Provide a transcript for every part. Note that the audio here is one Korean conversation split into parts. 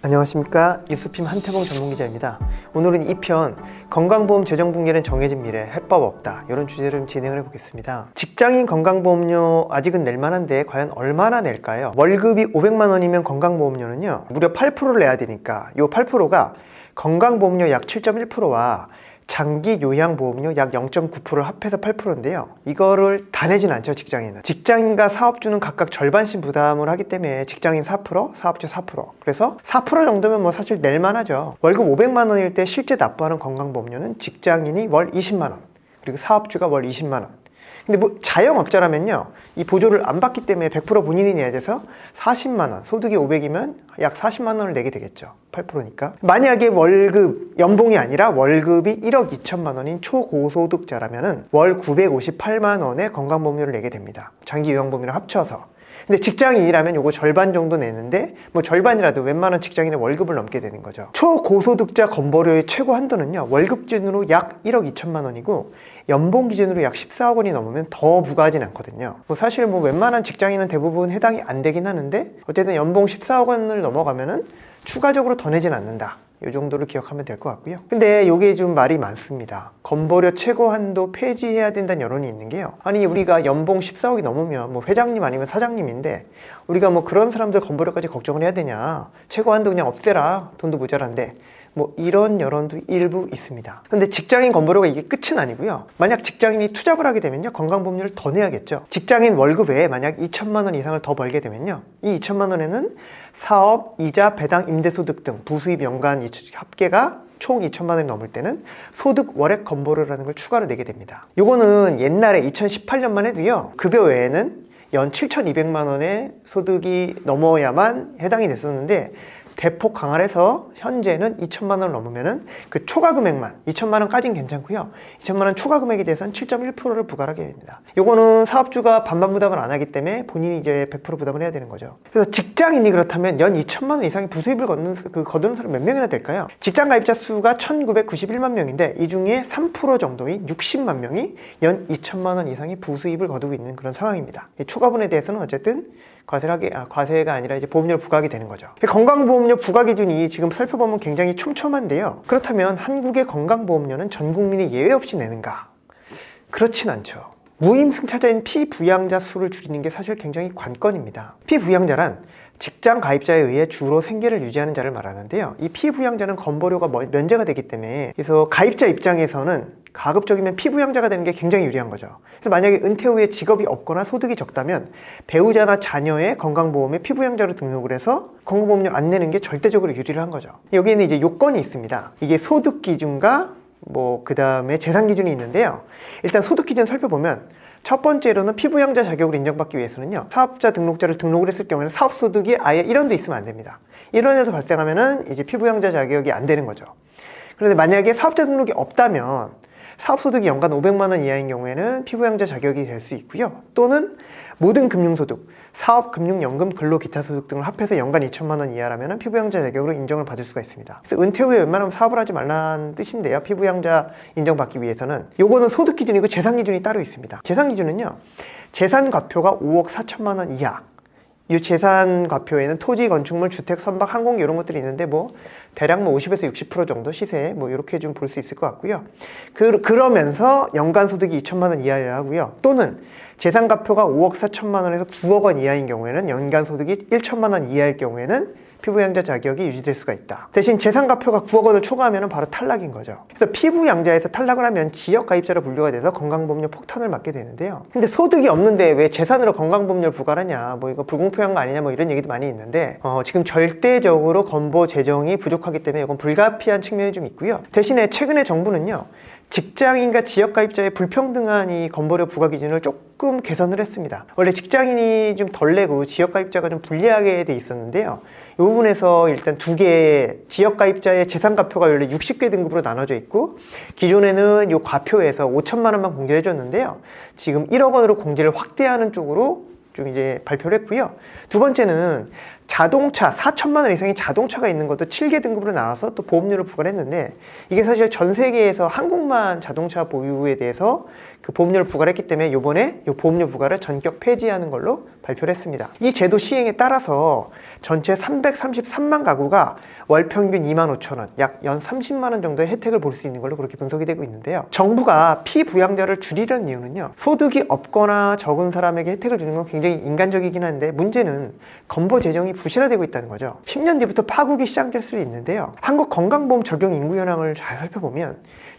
안녕하십니까, 뉴스핌 한태봉 전문기자입니다. 오늘은 2편 건강보험 재정분기는 정해진 미래 해법 없다, 이런 주제를 진행을 해보겠습니다. 직장인 건강보험료 아직은 낼만한데 과연 얼마나 낼까요? 월급이 500만 원이면 건강보험료는요 무려 8%를 내야 되니까 이 8%가 건강보험료 약 7.1%와 장기 요양보험료 약 0.9%를 합해서 8%인데요. 이거를 다 내진 않죠, 직장인은. 직장인과 사업주는 각각 절반씩 부담을 하기 때문에 직장인 4%, 사업주 4%. 그래서 4% 정도면 뭐 사실 낼만하죠. 월급 500만 원일 때 실제 납부하는 건강보험료는 직장인이 월 20만 원, 그리고 사업주가 월 20만 원. 근데 뭐 자영업자라면요, 이 보조를 안 받기 때문에 100% 본인이 내야 돼서 40만 원, 소득이 500이면 약 40만 원을 내게 되겠죠. 8%니까. 만약에 월급, 연봉이 아니라 월급이 1억 2천만 원인 초고소득자라면은 월 958만 원의 건강보험료를 내게 됩니다. 장기 요양보험이랑 합쳐서. 근데 직장인이라면 요거 절반 정도 내는데 뭐 절반이라도 웬만한 직장인의 월급을 넘게 되는 거죠. 초고소득자 건보료의 최고 한도는요, 월급 기준으로 약 1억 2천만 원이고 연봉 기준으로 약 14억 원이 넘으면 더 부과하진 않거든요. 뭐 사실 뭐 웬만한 직장인은 대부분 해당이 안 되긴 하는데 어쨌든 연봉 14억 원을 넘어가면은 추가적으로 더 내진 않는다, 이 정도를 기억하면 될 것 같고요. 근데 이게 좀 말이 많습니다. 건보료 최고 한도 폐지해야 된다는 여론이 있는 게요, 아니 우리가 연봉 14억이 넘으면 뭐 회장님 아니면 사장님인데 우리가 뭐 그런 사람들 건보료까지 걱정을 해야 되냐, 최고 한도 그냥 없애라, 돈도 모자란데, 뭐 이런 여론도 일부 있습니다. 근데 직장인 건보료가 이게 끝은 아니고요. 만약 직장인이 투잡을 하게 되면요, 건강보험료를 더 내야겠죠. 직장인 월급 외에 만약 2천만 원 이상을 더 벌게 되면요, 이 2천만 원에는 사업, 이자, 배당, 임대소득 등 부수입 연간 합계가 총 2천만 원이 넘을 때는 소득 월액 건보료라는 걸 추가로 내게 됩니다. 요거는 옛날에 2018년만 해도요, 급여 외에는 연 7,200만 원의 소득이 넘어야만 해당이 됐었는데 대폭 강화를 해서 현재는 2천만 원을 넘으면은 그 초과 금액만, 2천만 원까지는 괜찮고요, 2천만 원 초과 금액에 대해서는 7.1%를 부과하게 됩니다. 요거는 사업주가 반반 부담을 안 하기 때문에 본인이 이제 100% 부담을 해야 되는 거죠. 그래서 직장인이 그렇다면 연 2천만 원 이상의 부수입을 거두는 사람 몇 명이나 될까요? 직장 가입자 수가 1991만 명인데 이 중에 3% 정도인 60만 명이 연 2천만 원 이상의 부수입을 거두고 있는 그런 상황입니다. 이 초과분에 대해서는 어쨌든 과세가 아니라 이제 보험료를 부과하게 되는 거죠. 건강보험료 부과 기준이 지금 살펴보면 굉장히 촘촘한데요. 그렇다면 한국의 건강보험료는 전 국민이 예외 없이 내는가? 그렇진 않죠. 무임승차자인 피부양자 수를 줄이는 게 사실 굉장히 관건입니다. 피부양자란 직장 가입자에 의해 주로 생계를 유지하는 자를 말하는데요, 이 피부양자는 건보료가 면제가 되기 때문에, 그래서 가입자 입장에서는 가급적이면 피부양자가 되는 게 굉장히 유리한 거죠. 그래서 만약에 은퇴 후에 직업이 없거나 소득이 적다면 배우자나 자녀의 건강보험에 피부양자로 등록을 해서 건강보험료 안 내는 게 절대적으로 유리를 한 거죠. 여기에는 이제 요건이 있습니다. 이게 소득 기준과 그 다음에 재산 기준이 있는데요, 일단 소득 기준 살펴보면 첫 번째로는 피부양자 자격을 인정받기 위해서는요, 사업자 등록자를 등록을 했을 경우에는 사업소득이 아예 1원도 있으면 안 됩니다. 1원에도 발생하면은 이제 피부양자 자격이 안 되는 거죠. 그런데 만약에 사업자 등록이 없다면 사업소득이 연간 500만 원 이하인 경우에는 피부양자 자격이 될 수 있고요, 또는 모든 금융소득, 사업, 금융, 연금, 근로, 기타 소득 등을 합해서 연간 2천만 원 이하라면 피부양자 자격으로 인정을 받을 수가 있습니다. 그래서 은퇴 후에 웬만하면 사업을 하지 말라는 뜻인데요, 피부양자 인정받기 위해서는 요거는 소득 기준이고 재산 기준이 따로 있습니다. 재산 기준은요, 재산 과표가 5억 4천만 원 이하, 이 재산 과표에는 토지, 건축물, 주택, 선박, 항공기 이런 것들이 있는데 대략 50에서 60% 정도 시세 이렇게 좀 볼 수 있을 것 같고요. 그러면서 연간 소득이 2천만 원 이하여야 하고요, 또는 재산 과표가 5억 4천만 원에서 9억 원 이하인 경우에는 연간 소득이 1천만 원 이하일 경우에는 피부양자 자격이 유지될 수가 있다. 대신 재산 과표가 9억 원을 초과하면 바로 탈락인 거죠. 그래서 피부양자에서 탈락을 하면 지역가입자로 분류가 돼서 건강보험료 폭탄을 맞게 되는데요, 근데 소득이 없는데 왜 재산으로 건강보험료를 부과하냐, 이거 불공평한 거 아니냐, 이런 얘기도 많이 있는데 지금 절대적으로 건보 재정이 부족하기 때문에 이건 불가피한 측면이 좀 있고요. 대신에 최근에 정부는요, 직장인과 지역가입자의 불평등한 이 건보료 부과 기준을 조금 개선을 했습니다. 원래 직장인이 좀 덜 내고 지역가입자가 좀 불리하게 돼 있었는데요, 이 부분에서 일단 두 개의 지역가입자의 재산과표가 원래 60개 등급으로 나눠져 있고, 기존에는 이 과표에서 5천만 원만 공제를 해줬는데요, 지금 1억 원으로 공제를 확대하는 쪽으로 좀 이제 발표를 했고요. 두 번째는 자동차 4천만 원 이상의 자동차가 있는 것도 7개 등급으로 나눠서 또 보험료를 부과를 했는데, 이게 사실 전 세계에서 한국만 자동차 보유에 대해서 그 보험료를 부과를 했기 때문에 이번에 이 보험료 부과를 전격 폐지하는 걸로 발표를 했습니다. 이 제도 시행에 따라서 전체 333만 가구가 월 평균 25,000원, 약 연 30만 원 정도의 혜택을 볼 수 있는 걸로 그렇게 분석이 되고 있는데요. 정부가 피부양자를 줄이려는 이유는요, 소득이 없거나 적은 사람에게 혜택을 주는 건 굉장히 인간적이긴 한데 문제는 건보 재정이 부실화되고 있다는 거죠. 10년 뒤부터 파국이 시작될 수 있는데요. 한국 건강보험 적용 인구 현황을 잘 살펴보면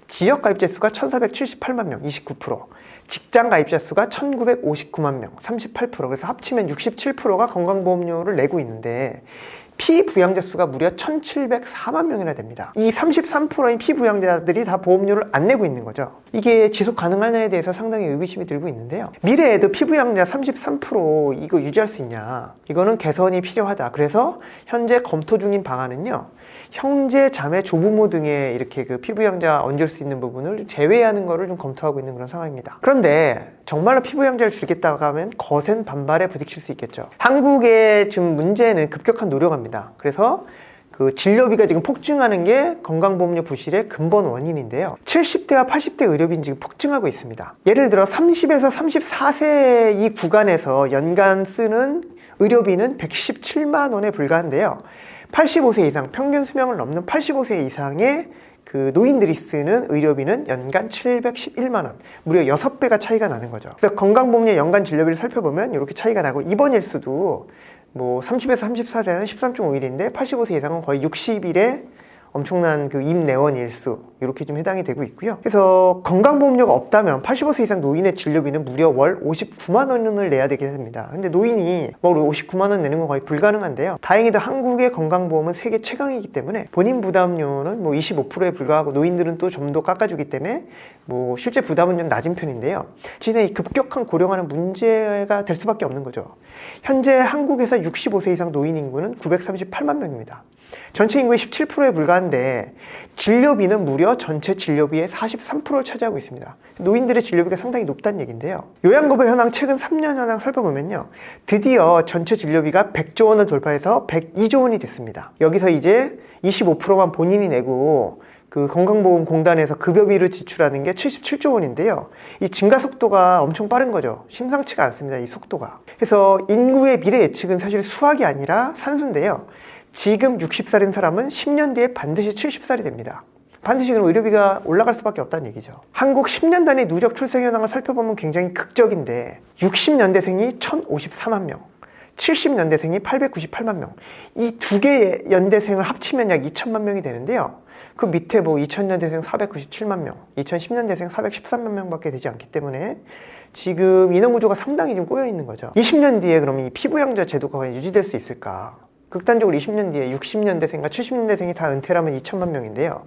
지역 가입자 수가 1,478만 명, 29%, 직장 가입자 수가 1,959만 명, 38%, 그래서 합치면 67%가 건강보험료를 내고 있는데 피부양자 수가 무려 1,704만 명이나 됩니다. 이 33%인 피부양자들이 다 보험료를 안 내고 있는 거죠. 이게 지속 가능하냐에 대해서 상당히 의구심이 들고 있는데요. 미래에도 피부양자 33% 이거 유지할 수 있냐? 이거는 개선이 필요하다. 그래서 현재 검토 중인 방안은요, 형제, 자매, 조부모 등의 이렇게 그 피부양자 얹을 수 있는 부분을 제외하는 거를 좀 검토하고 있는 그런 상황입니다. 그런데 정말로 피부양자를 줄이겠다고 하면 거센 반발에 부딪힐 수 있겠죠. 한국의 지금 문제는 급격한 노력입니다. 그래서 그 진료비가 지금 폭증하는 게 건강보험료 부실의 근본 원인인데요. 70대와 80대 의료비는 지금 폭증하고 있습니다. 예를 들어 30에서 34세 이 구간에서 연간 쓰는 의료비는 117만 원에 불과한데요. 85세 이상, 평균 수명을 넘는 85세 이상의 그 노인들이 쓰는 의료비는 연간 711만 원, 무려 6배가 차이가 나는 거죠. 그래서 건강보험료 연간 진료비를 살펴보면 이렇게 차이가 나고, 입원 일수도 뭐 30에서 34세는 13.5일인데 85세 이상은 거의 60일에 엄청난 그 입내원 일수 이렇게 좀 해당이 되고 있고요. 그래서 건강보험료가 없다면 85세 이상 노인의 진료비는 무려 월 59만 원을 내야 되게 됩니다. 근데 노인이 월 59만 원 내는 건 거의 불가능한데요. 다행히도 한국의 건강보험은 세계 최강이기 때문에 본인 부담료는 뭐 25%에 불과하고 노인들은 또 좀 더 깎아주기 때문에 뭐 실제 부담은 좀 낮은 편인데요. 진짜 이 급격한 고령화는 문제가 될 수밖에 없는 거죠. 현재 한국에서 65세 이상 노인 인구는 938만 명입니다. 전체 인구의 17%에 불과한데 진료비는 무려 전체 진료비의 43%를 차지하고 있습니다. 노인들의 진료비가 상당히 높다는 얘기인데요. 요양급여 현황 최근 3년 현황 살펴보면요, 드디어 전체 진료비가 100조 원을 돌파해서 102조 원이 됐습니다. 여기서 이제 25%만 본인이 내고 그 건강보험공단에서 급여비를 지출하는 게 77조 원인데요. 이 증가 속도가 엄청 빠른 거죠. 심상치가 않습니다, 이 속도가. 그래서 인구의 미래 예측은 사실 수학이 아니라 산수인데요. 지금 60살인 사람은 10년 뒤에 반드시 70살이 됩니다. 반드시 그럼 의료비가 올라갈 수밖에 없다는 얘기죠. 한국 10년 단위 누적 출생 현황을 살펴보면 굉장히 극적인데 60년대생이 1,054만 명, 70년대생이 898만 명, 이 두 개의 연대생을 합치면 약 2천만 명이 되는데요. 그 밑에 뭐 2000년대생 497만 명, 2010년대생 413만 명밖에 되지 않기 때문에 지금 인원구조가 상당히 좀 꼬여 있는 거죠. 20년 뒤에 그럼 이 피부양자 제도가 과연 유지될 수 있을까? 극단적으로 20년 뒤에 60년대생과 70년대생이 다 은퇴라면 2천만 명인데요.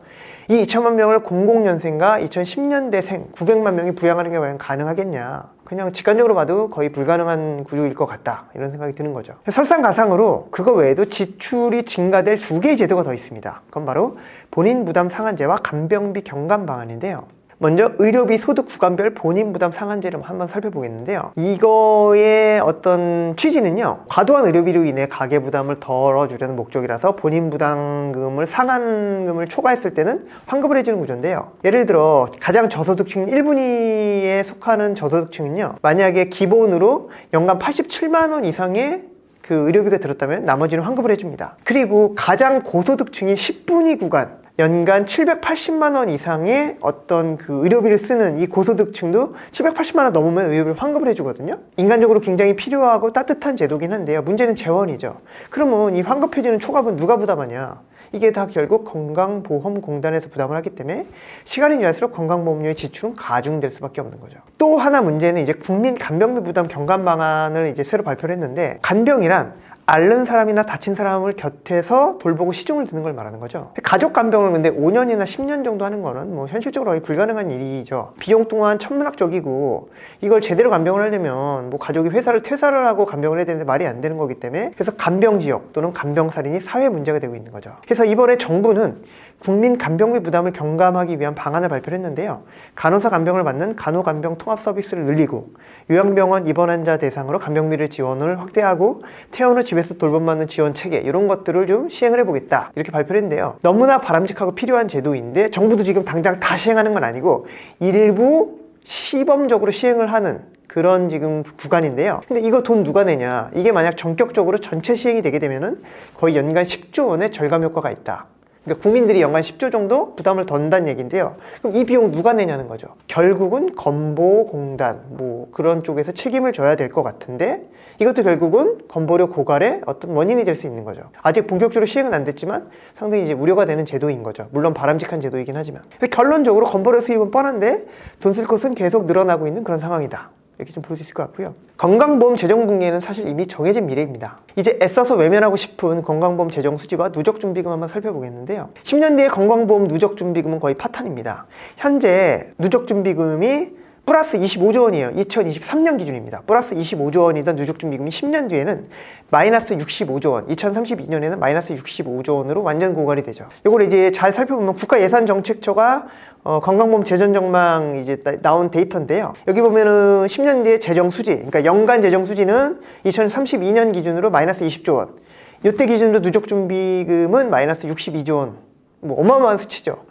이 2천만 명을 00년생과 2010년대생 900만 명이 부양하는 게 과연 가능하겠냐? 그냥 직관적으로 봐도 거의 불가능한 구조일 것 같다, 이런 생각이 드는 거죠. 설상가상으로 그거 외에도 지출이 증가될 두 개의 제도가 더 있습니다. 그건 바로 본인 부담 상한제와 간병비 경감 방안인데요. 먼저 의료비 소득 구간별 본인 부담 상한제를 한번 살펴보겠는데요. 이거의 어떤 취지는요, 과도한 의료비로 인해 가계 부담을 덜어주려는 목적이라서 본인 부담금을 상한금을 초과했을 때는 환급을 해주는 구조인데요. 예를 들어 가장 저소득층 1분위에 속하는 저소득층은요, 만약에 기본으로 연간 87만 원 이상의 그 의료비가 들었다면 나머지는 환급을 해줍니다. 그리고 가장 고소득층인 10분위 구간, 연간 780만 원 이상의 어떤 그 의료비를 쓰는 이 고소득층도 780만 원 넘으면 의료비를 환급을 해주거든요. 인간적으로 굉장히 필요하고 따뜻한 제도긴 한데요. 문제는 재원이죠. 그러면 이 환급해주는 초과분 누가 부담하냐? 이게 다 결국 건강보험공단에서 부담을 하기 때문에 시간이 지날수록 건강보험료의 지출은 가중될 수밖에 없는 거죠. 또 하나 문제는 이제 국민 간병비 부담 경감 방안을 이제 새로 발표를 했는데, 간병이란 앓는 사람이나 다친 사람을 곁에서 돌보고 시중을 드는 걸 말하는 거죠. 가족 간병을 근데 5년이나 10년 정도 하는 거는 뭐 현실적으로 거의 불가능한 일이죠. 비용 또한 천문학적이고, 이걸 제대로 간병을 하려면 뭐 가족이 회사를 퇴사를 하고 간병을 해야 되는데 말이 안 되는 거기 때문에, 그래서 간병지역 또는 간병살인이 사회 문제가 되고 있는 거죠. 그래서 이번에 정부는 국민 간병비 부담을 경감하기 위한 방안을 발표를 했는데요. 간호사 간병을 받는 간호간병 통합 서비스를 늘리고, 요양병원 입원 환자 대상으로 간병비를 지원을 확대하고, 퇴원 후 집에서 돌봄받는 지원 체계, 이런 것들을 좀 시행을 해보겠다, 이렇게 발표를 했는데요. 너무나 바람직하고 필요한 제도인데 정부도 지금 당장 다 시행하는 건 아니고 일부 시범적으로 시행을 하는 그런 지금 구간인데요. 근데 이거 돈 누가 내냐? 이게 만약 전격적으로 전체 시행이 되게 되면은 거의 연간 10조 원의 절감 효과가 있다. 그러니까 국민들이 연간 10조 정도 부담을 던다는 얘기인데요. 그럼 이 비용 누가 내냐는 거죠. 결국은 건보공단 뭐 그런 쪽에서 책임을 져야 될 것 같은데 이것도 결국은 건보료 고갈의 어떤 원인이 될 수 있는 거죠. 아직 본격적으로 시행은 안 됐지만 상당히 이제 우려가 되는 제도인 거죠. 물론 바람직한 제도이긴 하지만 결론적으로 건보료 수입은 뻔한데 돈 쓸 곳은 계속 늘어나고 있는 그런 상황이다. 이렇게 좀 볼 수 있을 것 같고요. 건강보험 재정 붕괴는 사실 이미 정해진 미래입니다. 이제 애써서 외면하고 싶은 건강보험 재정 수지와 누적준비금 한번 살펴보겠는데요. 10년 뒤에 건강보험 누적준비금은 거의 파탄입니다. 현재 누적준비금이 플러스 25조 원이에요. 2023년 기준입니다. 플러스 25조 원이던 누적준비금이 10년 뒤에는 마이너스 65조 원, 2032년에는 마이너스 65조 원으로 완전 고갈이 되죠. 이걸 이제 잘 살펴보면 국가예산정책처가 건강보험 재정 전망 이제 나온 데이터인데요. 여기 보면은 10년 뒤에 재정 수지, 그러니까 연간 재정 수지는 2032년 기준으로 마이너스 20조 원. 이때 기준으로 누적준비금은 마이너스 62조 원. 뭐 어마어마한 수치죠.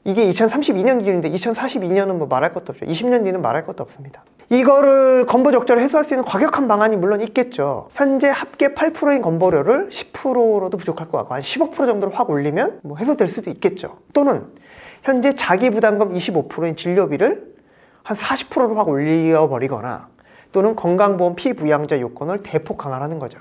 이게 2032년 기준인데 2042년은 뭐 말할 것도 없죠. 20년 뒤는 말할 것도 없습니다. 이거를 건보 적자를 해소할 수 있는 과격한 방안이 물론 있겠죠. 현재 합계 8%인 건보료를 10%로도 부족할 것 같고 한 15% 정도로 확 올리면 뭐 해소될 수도 있겠죠. 또는 현재 자기 부담금 25%인 진료비를 한 40%로 확 올려버리거나 또는 건강보험 피부양자 요건을 대폭 강화하는 거죠.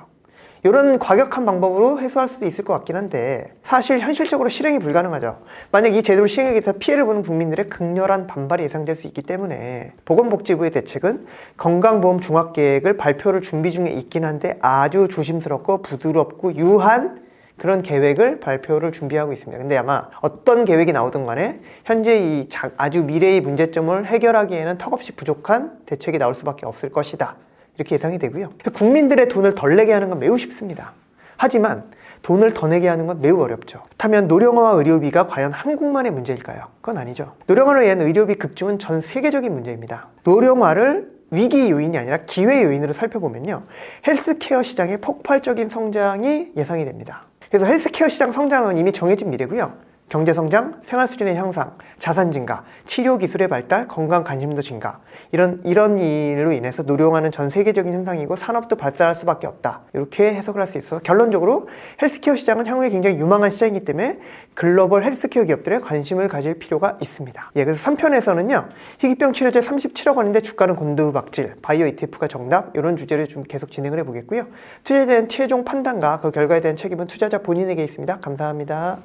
이런 과격한 방법으로 해소할 수도 있을 것 같긴 한데 사실 현실적으로 실행이 불가능하죠. 만약 이 제도를 시행하게 돼서 피해를 보는 국민들의 극렬한 반발이 예상될 수 있기 때문에 보건복지부의 대책은 건강보험 종합계획을 발표를 준비 중에 있긴 한데 아주 조심스럽고 부드럽고 유한 그런 계획을 발표를 준비하고 있습니다. 근데 아마 어떤 계획이 나오든 간에 현재 이 아주 미래의 문제점을 해결하기에는 턱없이 부족한 대책이 나올 수밖에 없을 것이다. 이렇게 예상이 되고요. 국민들의 돈을 덜 내게 하는 건 매우 쉽습니다. 하지만 돈을 더 내게 하는 건 매우 어렵죠. 그렇다면 노령화와 의료비가 과연 한국만의 문제일까요? 그건 아니죠. 노령화로 인한 의료비 급증은 전 세계적인 문제입니다. 노령화를 위기 요인이 아니라 기회 요인으로 살펴보면요. 헬스케어 시장의 폭발적인 성장이 예상이 됩니다. 그래서 헬스케어 시장 성장은 이미 정해진 미래고요. 경제성장, 생활수준의 향상, 자산 증가, 치료기술의 발달, 건강 관심도 증가 이런 일로 인해서 노령화는 전 세계적인 현상이고 산업도 발달할 수밖에 없다. 이렇게 해석을 할 수 있어서 결론적으로 헬스케어 시장은 향후에 굉장히 유망한 시장이기 때문에 글로벌 헬스케어 기업들의 관심을 가질 필요가 있습니다. 그래서 3편에서는요. 희귀병 치료제 37억 원인데 주가는 곤두박질, 바이오 ETF가 정답 이런 주제를 좀 계속 진행을 해보겠고요. 투자에 대한 최종 판단과 그 결과에 대한 책임은 투자자 본인에게 있습니다. 감사합니다.